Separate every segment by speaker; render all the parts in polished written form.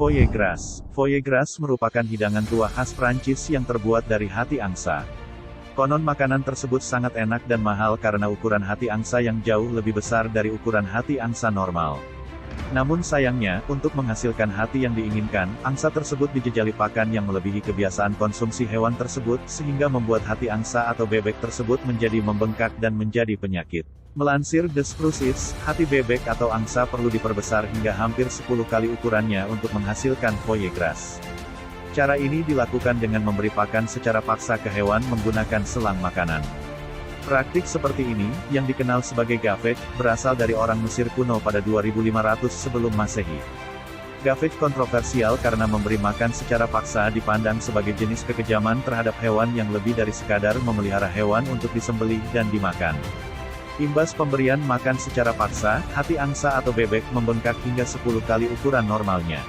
Speaker 1: Foie gras. Foie gras merupakan hidangan tua khas Prancis yang terbuat dari hati angsa. Konon makanan tersebut sangat enak dan mahal karena ukuran hati angsa yang jauh lebih besar dari ukuran hati angsa normal. Namun sayangnya, untuk menghasilkan hati yang diinginkan, angsa tersebut dijejali pakan yang melebihi kebiasaan konsumsi hewan tersebut, sehingga membuat hati angsa atau bebek tersebut menjadi membengkak dan menjadi penyakit. Melansir The Spruces, hati bebek atau angsa perlu diperbesar hingga hampir 10 kali ukurannya untuk menghasilkan foie gras. Cara ini dilakukan dengan memberi pakan secara paksa ke hewan menggunakan selang makanan. Praktik seperti ini, yang dikenal sebagai gavage, berasal dari orang Mesir kuno pada 2500 sebelum Masehi. Gavage kontroversial karena memberi makan secara paksa dipandang sebagai jenis kekejaman terhadap hewan yang lebih dari sekadar memelihara hewan untuk disembelih dan dimakan. Imbas pemberian makan secara paksa, hati angsa atau bebek membengkak hingga 10 kali ukuran normalnya.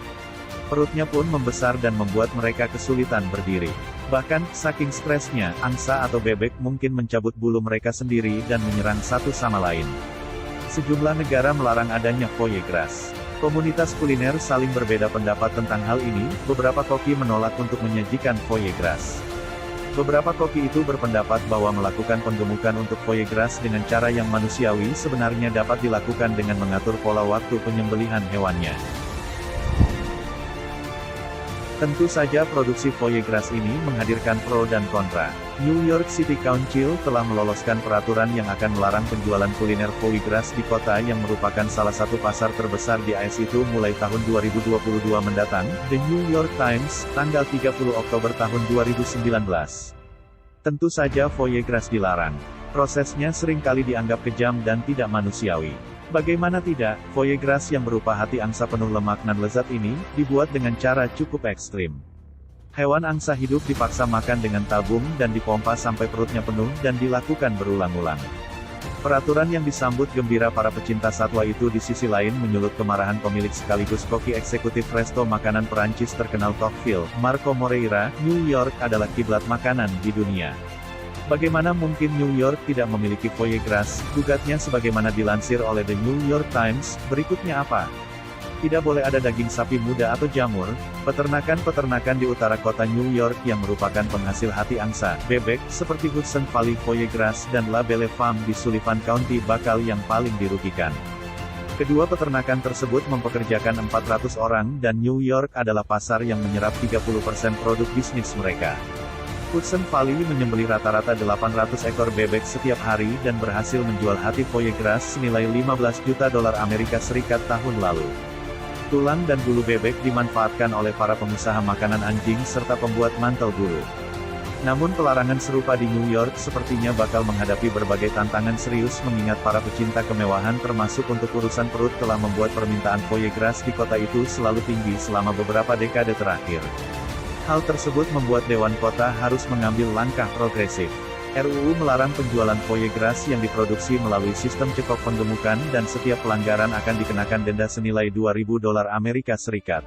Speaker 1: Perutnya pun membesar dan membuat mereka kesulitan berdiri. Bahkan, saking stresnya, angsa atau bebek mungkin mencabut bulu mereka sendiri dan menyerang satu sama lain. Sejumlah negara melarang adanya foie gras. Komunitas kuliner saling berbeda pendapat tentang hal ini, beberapa koki menolak untuk menyajikan foie gras. Beberapa koki itu berpendapat bahwa melakukan penggemukan untuk foie gras dengan cara yang manusiawi sebenarnya dapat dilakukan dengan mengatur pola waktu penyembelihan hewannya. Tentu saja produksi foie gras ini menghadirkan pro dan kontra. New York City Council telah meloloskan peraturan yang akan melarang penjualan kuliner foie gras di kota yang merupakan salah satu pasar terbesar di AS itu mulai tahun 2022 mendatang, The New York Times, tanggal 30 Oktober tahun 2019. Tentu saja foie gras dilarang. Prosesnya seringkali dianggap kejam dan tidak manusiawi. Bagaimana tidak, foie gras yang berupa hati angsa penuh lemak dan lezat ini, dibuat dengan cara cukup ekstrim. Hewan angsa hidup dipaksa makan dengan tabung dan dipompa sampai perutnya penuh dan dilakukan berulang-ulang. Peraturan yang disambut gembira para pecinta satwa itu di sisi lain menyulut kemarahan pemilik sekaligus koki eksekutif resto makanan Perancis terkenal Tocqueville, Marco Moreira. New York adalah kiblat makanan di dunia. Bagaimana mungkin New York tidak memiliki foie gras, gugatnya sebagaimana dilansir oleh The New York Times. Berikutnya apa? Tidak boleh ada daging sapi muda atau jamur. Peternakan-peternakan di utara kota New York yang merupakan penghasil hati angsa, bebek, seperti Hudson Valley Foie Gras dan La Belle Femme di Sullivan County bakal yang paling dirugikan. Kedua peternakan tersebut mempekerjakan 400 orang dan New York adalah pasar yang menyerap 30% produk bisnis mereka. Hudson Valley menyembelih rata-rata 800 ekor bebek setiap hari dan berhasil menjual hati foie gras senilai 15 juta dolar Amerika Serikat tahun lalu. Tulang dan bulu bebek dimanfaatkan oleh para pengusaha makanan anjing serta pembuat mantel bulu. Namun pelarangan serupa di New York sepertinya bakal menghadapi berbagai tantangan serius mengingat para pecinta kemewahan termasuk untuk urusan perut telah membuat permintaan foie gras di kota itu selalu tinggi selama beberapa dekade terakhir. Hal tersebut membuat Dewan Kota harus mengambil langkah progresif. RUU melarang penjualan foie gras yang diproduksi melalui sistem cekok penggemukan dan setiap pelanggaran akan dikenakan denda senilai 2.000 dolar Amerika Serikat.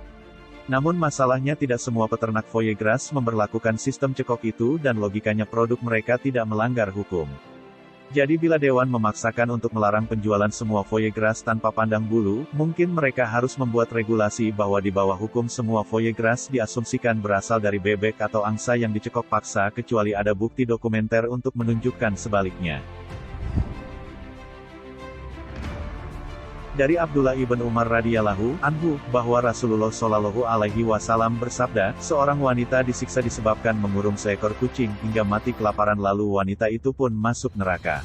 Speaker 1: Namun masalahnya tidak semua peternak foie gras memberlakukan sistem cekok itu dan logikanya produk mereka tidak melanggar hukum. Jadi bila Dewan memaksakan untuk melarang penjualan semua foie gras tanpa pandang bulu, mungkin mereka harus membuat regulasi bahwa di bawah hukum semua foie gras diasumsikan berasal dari bebek atau angsa yang dicekok paksa kecuali ada bukti dokumenter untuk menunjukkan sebaliknya. Dari Abdullah ibn Umar radhiyallahu anhu, bahwa Rasulullah shallallahu alaihi wasallam bersabda, seorang wanita disiksa disebabkan mengurung seekor kucing hingga mati kelaparan lalu wanita itu pun masuk neraka.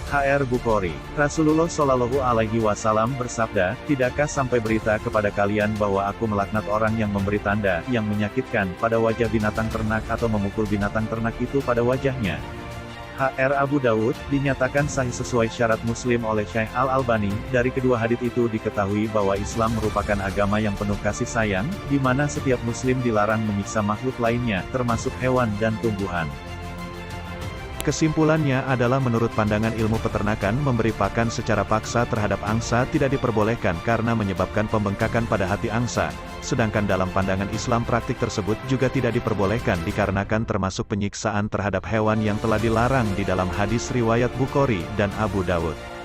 Speaker 1: HR Bukhari. Rasulullah shallallahu alaihi wasallam bersabda, tidakkah sampai berita kepada kalian bahwa aku melaknat orang yang memberi tanda yang menyakitkan pada wajah binatang ternak atau memukul binatang ternak itu pada wajahnya. HR Abu Dawud, dinyatakan sahih sesuai syarat Muslim oleh Syekh Al-Albani. Dari kedua hadits itu diketahui bahwa Islam merupakan agama yang penuh kasih sayang, di mana setiap Muslim dilarang menyiksa makhluk lainnya, termasuk hewan dan tumbuhan. Kesimpulannya adalah menurut pandangan ilmu peternakan memberi pakan secara paksa terhadap angsa tidak diperbolehkan karena menyebabkan pembengkakan pada hati angsa, sedangkan dalam pandangan Islam praktik tersebut juga tidak diperbolehkan dikarenakan termasuk penyiksaan terhadap hewan yang telah dilarang di dalam hadis riwayat Bukhari dan Abu Dawud.